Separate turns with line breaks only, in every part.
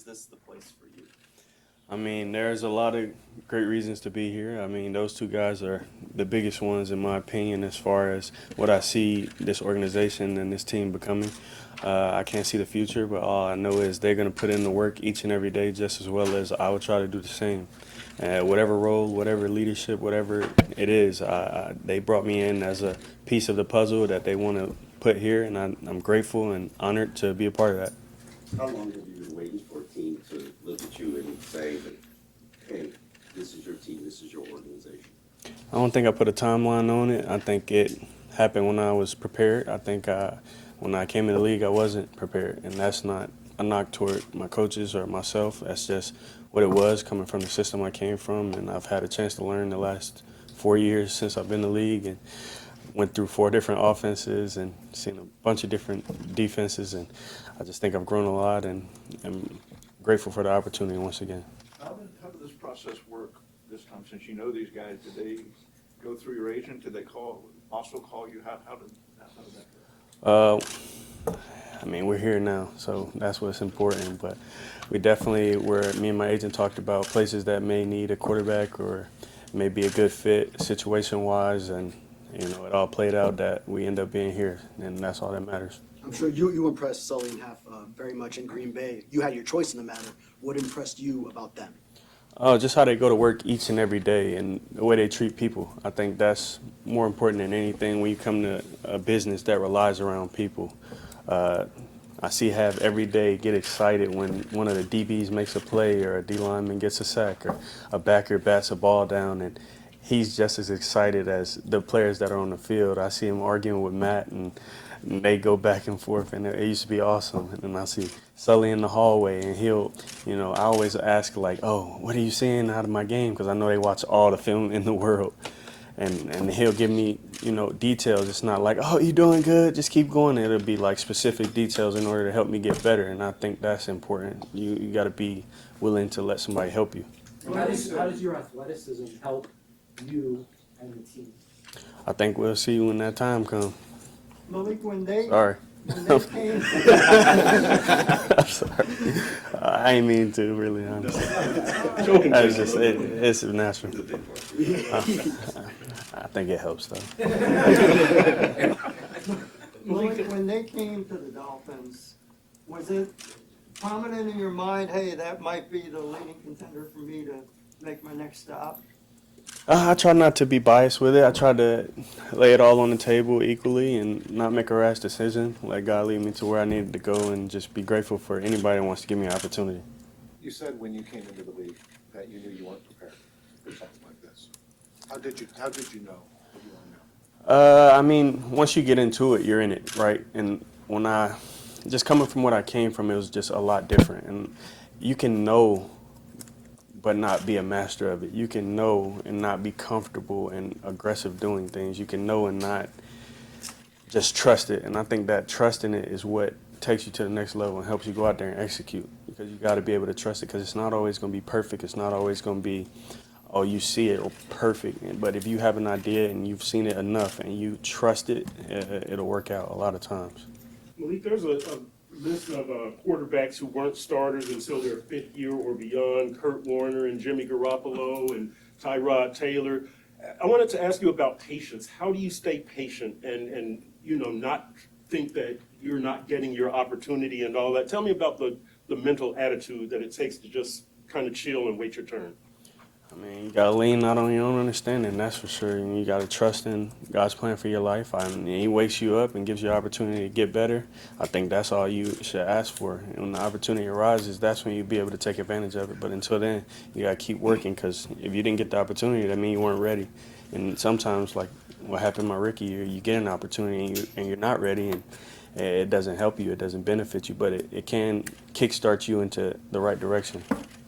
this the place for you?
I mean, there's a lot of great reasons to be here. I mean, those two guys are the biggest ones, in my opinion, as far as what I see this organization and this team becoming. I can't see the future, but all I know is they're going to put in the work each and every day just as well as I will try to do the same. Whatever role, whatever leadership, whatever it is, they brought me in as a piece of the puzzle that they want to put here, and I'm grateful and honored to be a part of that.
How long have you been waiting for a team to look at you and say that, hey, this is your team, this is your organization?
I don't think I put a timeline on it. I think it happened when I was prepared. I think when I came in the league, I wasn't prepared, and that's not a knock toward my coaches or myself. That's just what it was coming from the system I came from, and I've had a chance to learn the last 4 years since I've been in the league and went through 4 different offenses and seen a bunch of different defenses, and I just think I've grown a lot, and I'm grateful for the opportunity once again.
How did this process work this time, since you know these guys? Did they go through your agent? Did they also call you? How did that go?
I mean, we're here now, so that's what's important. But we definitely me and my agent talked about places that may need a quarterback or may be a good fit situation-wise, and it all played out that we end up being here, and that's all that matters.
I'm sure you impressed Sully and Half very much in Green Bay. You had your choice in the matter. What impressed you about them?
Oh, just how they go to work each and every day and the way they treat people. I think that's more important than anything when you come to a business that relies around people. I see Have every day get excited when one of the DBs makes a play or a D lineman gets a sack or a backer bats a ball down, and he's just as excited as the players that are on the field. I see him arguing with Matt, and they go back and forth, and it used to be awesome. And I see Sully in the hallway, and I always ask, like, oh, what are you seeing out of my game? Because I know they watch all the film in the world. And he'll give me, details. It's not like, oh, you're doing good, just keep going. It'll be like specific details in order to help me get better, and I think that's important. You got to be willing to let somebody help you.
How does your athleticism help you and the team?
I think we'll see when that time comes.
Malik, when they
Sorry.
came,
I'm sorry. I ain't mean to, really, honestly. It's natural. I think it helps, though.
Malik, when they came to the Dolphins, was it prominent in your mind, hey, that might be the leading contender for me to make my next stop?
I try not to be biased with it. I try to lay it all on the table equally and not make a rash decision. Let God lead me to where I needed to go and just be grateful for anybody that wants to give me an opportunity.
You said when you came into the league that you knew you weren't prepared for something like this. How did you know what you are now?
I mean, once you get into it, you're in it, right? And just coming from what I came from, it was just a lot different. And you can know but not be a master of it. You can know and not be comfortable and aggressive doing things. You can know and not just trust it. And I think that trusting it is what takes you to the next level and helps you go out there and execute, because you got to be able to trust it, because it's not always going to be perfect. It's not always going to be, oh, you see it or perfect. But if you have an idea and you've seen it enough and you trust it, it'll work out a lot of times.
Malik, there's a list of quarterbacks who weren't starters until their 5th year or beyond: Kurt Warner and Jimmy Garoppolo and Tyrod Taylor. I wanted to ask you about patience. How do you stay patient and not think that you're not getting your opportunity and all that? Tell me about the mental attitude that it takes to just kind of chill and wait your turn.
I mean, you got to lean not on your own understanding, that's for sure. And you got to trust in God's plan for your life. And He wakes you up and gives you an opportunity to get better. I think that's all you should ask for. And when the opportunity arises, that's when you'll be able to take advantage of it. But until then, you got to keep working, because if you didn't get the opportunity, that means you weren't ready. And sometimes, like what happened my rookie year, you get an opportunity and you're not ready, and it doesn't help you, it doesn't benefit you, but it can kickstart you into the right direction.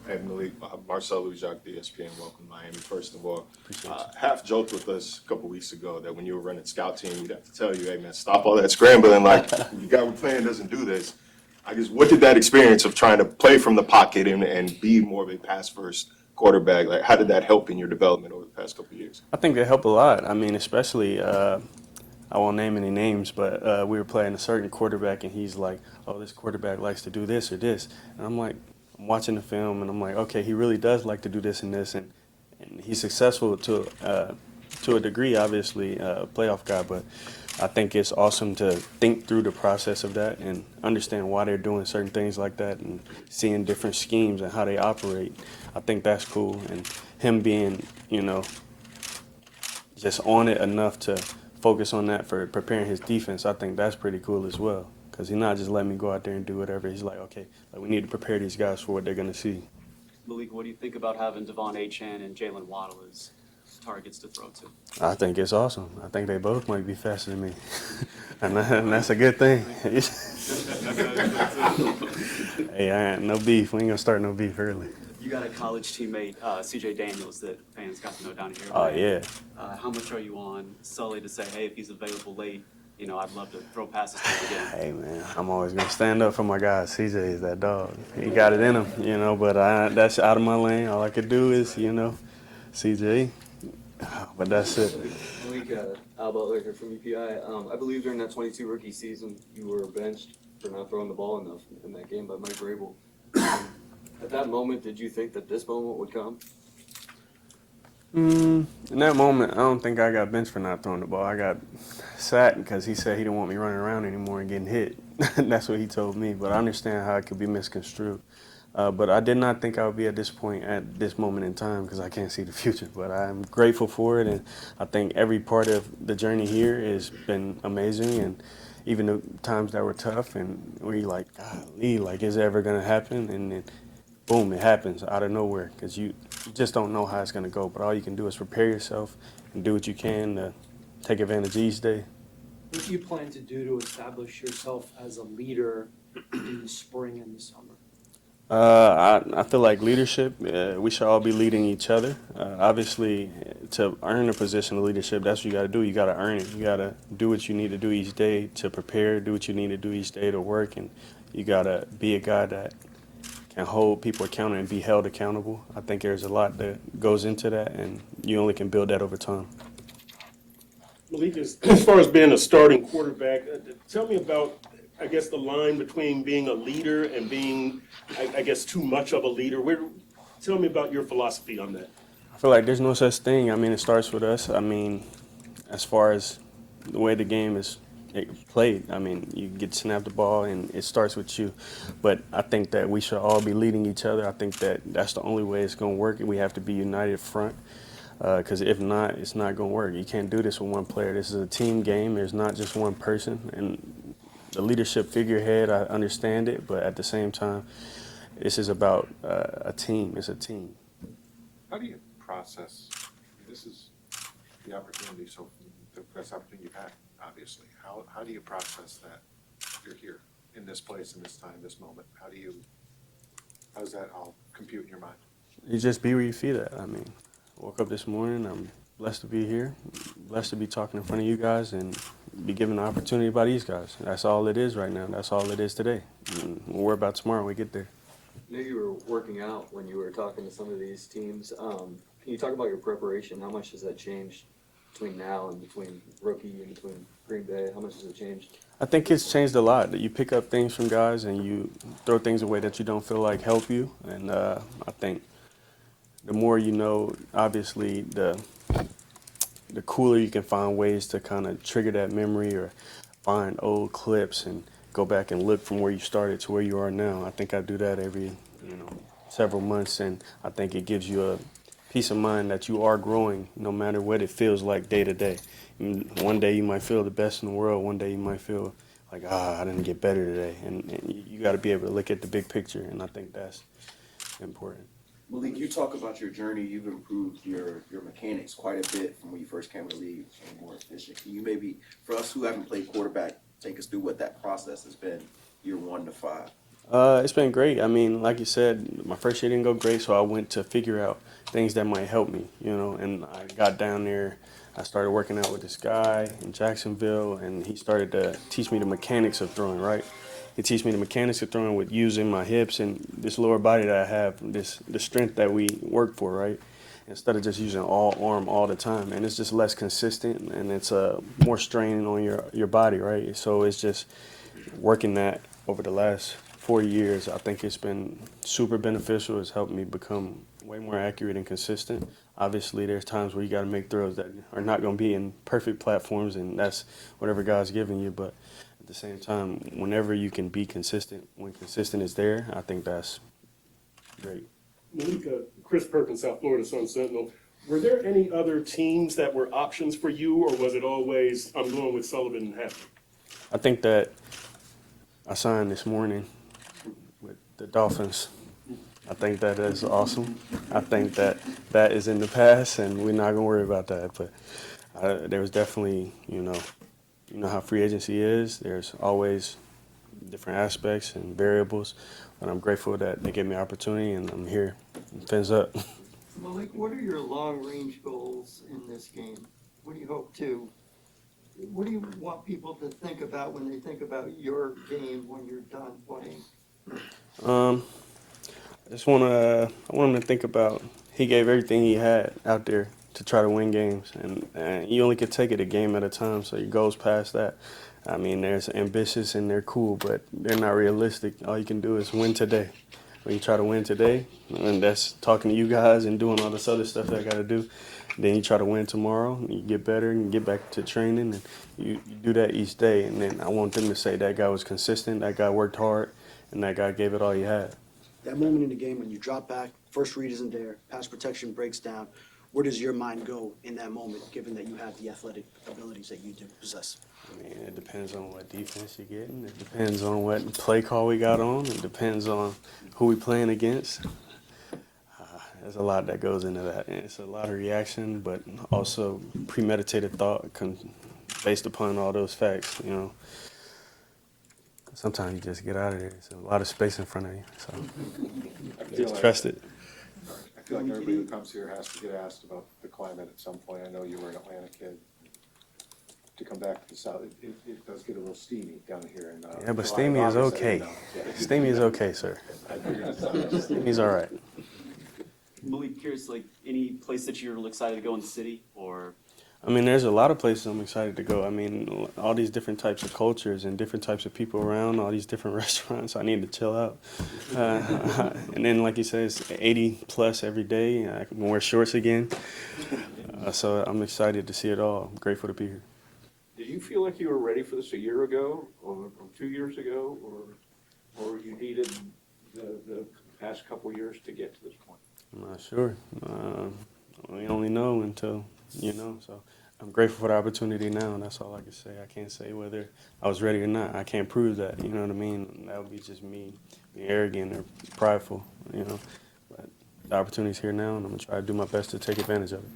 Hey, Malik, Marcel Louis-Jacques, ESPN, welcome to Miami. First of all,
Appreciate you.
Half joked with us a couple weeks ago that when you were running scout team, we'd have to tell you, hey, man, stop all that scrambling. Like, the guy we're playing doesn't do this. I guess, what did that experience of trying to play from the pocket and be more of a pass-first quarterback, like, how did that help in your development over the past couple of years?
I think that helped a lot. I mean, especially, I won't name any names, but we were playing a certain quarterback, and he's like, oh, this quarterback likes to do this or this. And I'm like, I'm watching the film and I'm like, okay, he really does like to do this and this, and he's successful to a degree, obviously, a playoff guy, but I think it's awesome to think through the process of that and understand why they're doing certain things like that and seeing different schemes and how they operate. I think that's cool, and him being, just on it enough to focus on that for preparing his defense, I think that's pretty cool as well. Because he's not just letting me go out there and do whatever. He's like, okay, we need to prepare these guys for what they're going to see.
Malik, what do you think about having Devon Achane and Jalen Waddle as targets to throw to?
I think it's awesome. I think they both might be faster than me. and that's a good thing. Hey, no beef. We ain't going to start no beef early.
You got a college teammate, C.J. Daniels, that fans got to know down here.
Oh, yeah.
How much are you on Sully to say, hey, if he's available late, I'd love to throw passes to him again?
Hey, man, I'm always going to stand up for my guy. CJ is that dog. He got it in him, but that's out of my lane. All I could do is, CJ. But that's it.
Malik, Al Butler here from UPI. I believe during that 22 rookie season, you were benched for not throwing the ball enough in that game by Mike Vrabel. At that moment, did you think that this moment would come?
In that moment, I don't think I got benched for not throwing the ball. I got sat because he said he didn't want me running around anymore and getting hit. That's what he told me, but I understand how it could be misconstrued. But I did not think I would be at this point at this moment in time because I can't see the future. But I'm grateful for it, and I think every part of the journey here has been amazing. And even the times that were tough and where you're like, golly, like, is it ever going to happen? And then, boom, it happens out of nowhere because you just don't know how it's going to go. But all you can do is prepare yourself and do what you can to take advantage each day.
What do you plan to do to establish yourself as a leader in the spring and the summer?
I feel like leadership, we should all be leading each other. Obviously, to earn a position of leadership, that's what you got to do. You got to earn it. You got to do what you need to do each day to prepare, do what you need to do each day to work, and you got to be a guy that can hold people accountable and be held accountable. I think there's a lot that goes into that, and you only can build that over time.
Malik, as far as being a starting quarterback, tell me about, I guess, the line between being a leader and being, I guess, too much of a leader. Tell me about your philosophy on that.
I feel like there's no such thing. I mean, it starts with us. I mean, as far as the way the game is played, I mean, you get snapped the ball and it starts with you. But I think that we should all be leading each other. I think that that's the only way it's going to work. We have to be united front. Because if not, it's not going to work. You can't do this with one player. This is a team game. There's not just one person. And the leadership figurehead, I understand it, but at the same time, this is about a team. It's a team.
How do you process, this is the opportunity, so the best opportunity you've had, obviously. How do you process that you're here in this place, in this time, this moment? How does that all compute in your mind?
You just be where you feel at. I mean, woke up this morning, I'm blessed to be here, blessed to be talking in front of you guys and be given the opportunity by these guys. That's all it is right now. That's all it is today. And we'll worry about tomorrow when we get there.
I knew you were working out when you were talking to some of these teams. Can you talk about your preparation? How much has that changed between now and between rookie and between Green Bay? How much has it changed?
I think it's changed a lot. You pick up things from guys and you throw things away that you don't feel like help you. And I think the more you know, obviously, the cooler you can find ways to kind of trigger that memory or find old clips and go back and look from where you started to where you are now. I think I do that every, several months, and I think it gives you a peace of mind that you are growing no matter what it feels like day to day. One day you might feel the best in the world. One day you might feel like, I didn't get better today. And you got to be able to look at the big picture, and I think that's important.
Malik, you talk about your journey. You've improved your mechanics quite a bit from when you first came to the league, became more efficient. Can you maybe, for us who haven't played quarterback, take us through what that process has been, year 1 to 5?
It's been great. I mean, like you said, my first year didn't go great, so I went to figure out things that might help me, and I got down there. I started working out with this guy in Jacksonville, and he started to teach me the mechanics of throwing, right? He teach me the mechanics of throwing with using my hips and this lower body that I have, the strength that we work for, right? Instead of just using all arm all the time. And it's just less consistent, and it's more strain on your body, right? So it's just working that over the last 4 years, I think it's been super beneficial. It's helped me become way more accurate and consistent. Obviously, there's times where you got to make throws that are not going to be in perfect platforms, and that's whatever God's giving you. But at the same time, whenever you can be consistent, when consistent is there, I think that's great.
Malik, Chris Perkins, South Florida Sun Sentinel. Were there any other teams that were options for you, or was it always, I'm going with Sullivan and Happy?
I think that I signed this morning with the Dolphins. I think that is awesome. I think that that is in the past, and we're not going to worry about that. But there was definitely, you know how free agency is. There's always different aspects and variables, but I'm grateful that they gave me an opportunity, and I'm here. Fins up.
Malik, what are your long-range goals in this game? What do you hope to, what do you want people to think about when they think about your game when you're done playing?
I want him to think about he gave everything he had out there to try to win games, and you only could take it a game at a time, so your goals past that. I mean, there's ambitious and they're cool, but they're not realistic. All you can do is win today. When you try to win today, and that's talking to you guys and doing all this other stuff that I got to do, then you try to win tomorrow, and you get better and get back to training, and you do that each day. And then I want them to say that guy was consistent, that guy worked hard, and that guy gave it all he had.
That moment in the game when you drop back, first read isn't there, pass protection breaks down, where does your mind go in that moment, given that you have the athletic abilities that you do possess?
I mean, it depends on what defense you're getting. It depends on what play call we got on. It depends on who we playing against. There's a lot that goes into that. And it's a lot of reaction, but also premeditated thought based upon all those facts, you know. Sometimes you just get out of there. There's a lot of space in front of you, so just trust it.
I feel like everybody who comes here has to get asked about the climate at some point. I know you were an Atlanta kid. To come back to the South, it does get a little steamy down here. And,
Yeah, but
July,
steamy is
August,
okay.
Yeah.
Steamy is okay, sir. Steamy's all right.
Malik, curious, like any place that you're excited to go in the city, or?
I mean, there's a lot of places I'm excited to go. I mean, all these different types of cultures and different types of people around, all these different restaurants. I need to chill out. And then, like you said, it's 80 plus every day. I can wear shorts again. So I'm excited to see it all. I'm grateful to be here.
Did you feel like you were ready for this a year ago or 2 years ago, or you needed the past couple years to get to this point?
I'm not sure. We only know until you know. So I'm grateful for the opportunity now, and that's all I can say. I can't say whether I was ready or not. I can't prove that. You know what I mean? That would be just me being arrogant or prideful. You know, but the opportunity's here now, and I'm gonna try to do my best to take advantage of it.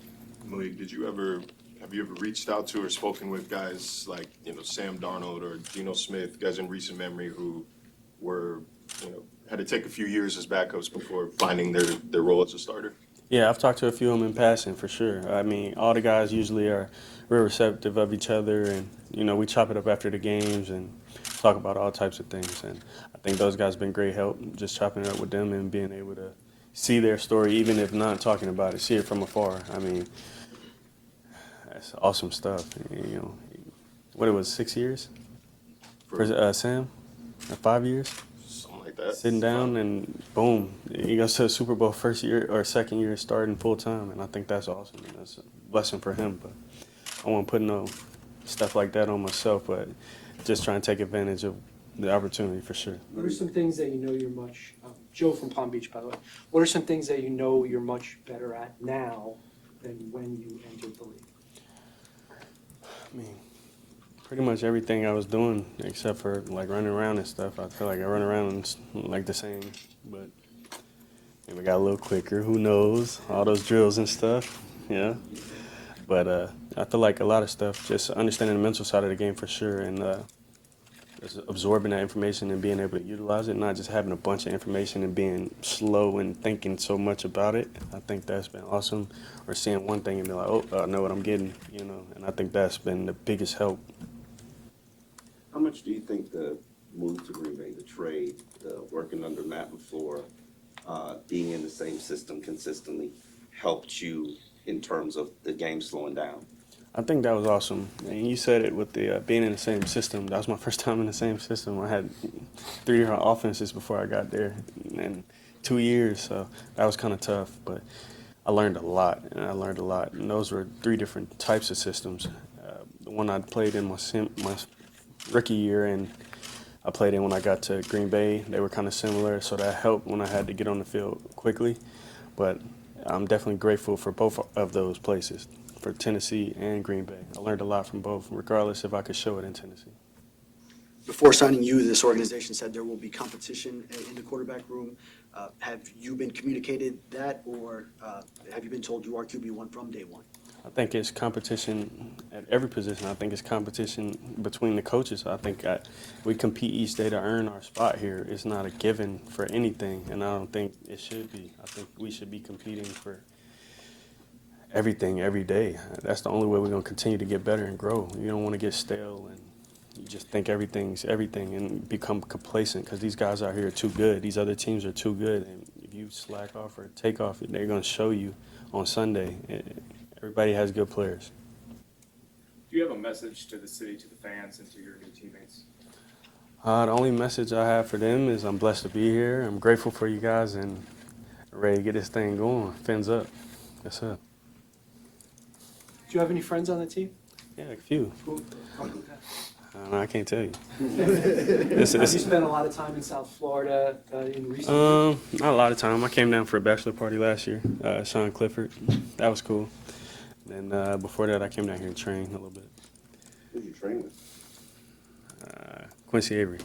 Malik, have you ever reached out to or spoken with guys like, Sam Darnold or Geno Smith, guys in recent memory who were, had to take a few years as backups before finding their role as a starter?
Yeah, I've talked to a few of them in passing for sure. I mean, all the guys usually are real receptive of each other, and we chop it up after the games and talk about all types of things. And I think those guys have been great help, just chopping it up with them and being able to see their story, even if not talking about it, see it from afar. I mean, that's awesome stuff. What it was, 6 years for Sam, or 5 years.
Something like that.
Sitting down and boom, he goes to the Super Bowl first year or second year starting full time, and I think that's awesome. And that's a blessing for him. But I won't put no stuff like that on myself, but just trying to take advantage of the opportunity for sure.
What are some things that you're much, Joe from Palm Beach, by the way, what are some things that you're much better at now than when you entered the league?
I mean, pretty much everything I was doing except for like running around and stuff. I feel like I run around like the same, but maybe I got a little quicker. Who knows? All those drills and stuff, yeah. But I feel like a lot of stuff, just understanding the mental side of the game for sure, and just absorbing that information and being able to utilize it, not just having a bunch of information and being slow and thinking so much about it. I think that's been awesome. Or seeing one thing and be like, oh, I know what I'm getting, and I think that's been the biggest help.
How much do you think the move to Green Bay, the trade, the working under Matt LaFleur, being in the same system consistently helped you in terms of the game slowing down?
I think that was awesome. And you said it with the being in the same system. That was my first time in the same system. I had 3 different offenses before I got there, and 2 years, so that was kind of tough. But I learned a lot, and those were 3 different types of systems. The one I played in my rookie year, and I played in when I got to Green Bay. They were kind of similar, so that helped when I had to get on the field quickly. But I'm definitely grateful for both of those places, for Tennessee and Green Bay. I learned a lot from both, regardless if I could show it in Tennessee.
Before signing you, this organization said there will be competition in the quarterback room. Have you been communicated that, or have you been told you are QB1 from day one?
I think it's competition at every position. I think it's competition between the coaches. I think we compete each day to earn our spot here. It's not a given for anything, and I don't think it should be. I think we should be competing for everything every day. That's the only way we're going to continue to get better and grow. You don't want to get stale and you just think everything's everything and become complacent, because these guys out here are too good. These other teams are too good, and if you slack off or take off, they're going to show you on Sunday. Everybody has good players.
Do you have a message to the city, to the fans, and to your new teammates?
The only message I have for them is I'm blessed to be here. I'm grateful for you guys and ready to get this thing going. Fins up. That's it.
Do you have any friends on the team?
Yeah, a few.
Who?
I can't tell you.
Have you spent a lot of time in South Florida in recent years?
Not a lot of time. I came down for a bachelor party last year. Sean Clifford. That was cool. And before that, I came down here and trained a little bit.
Who did you train with?
Quincy Avery.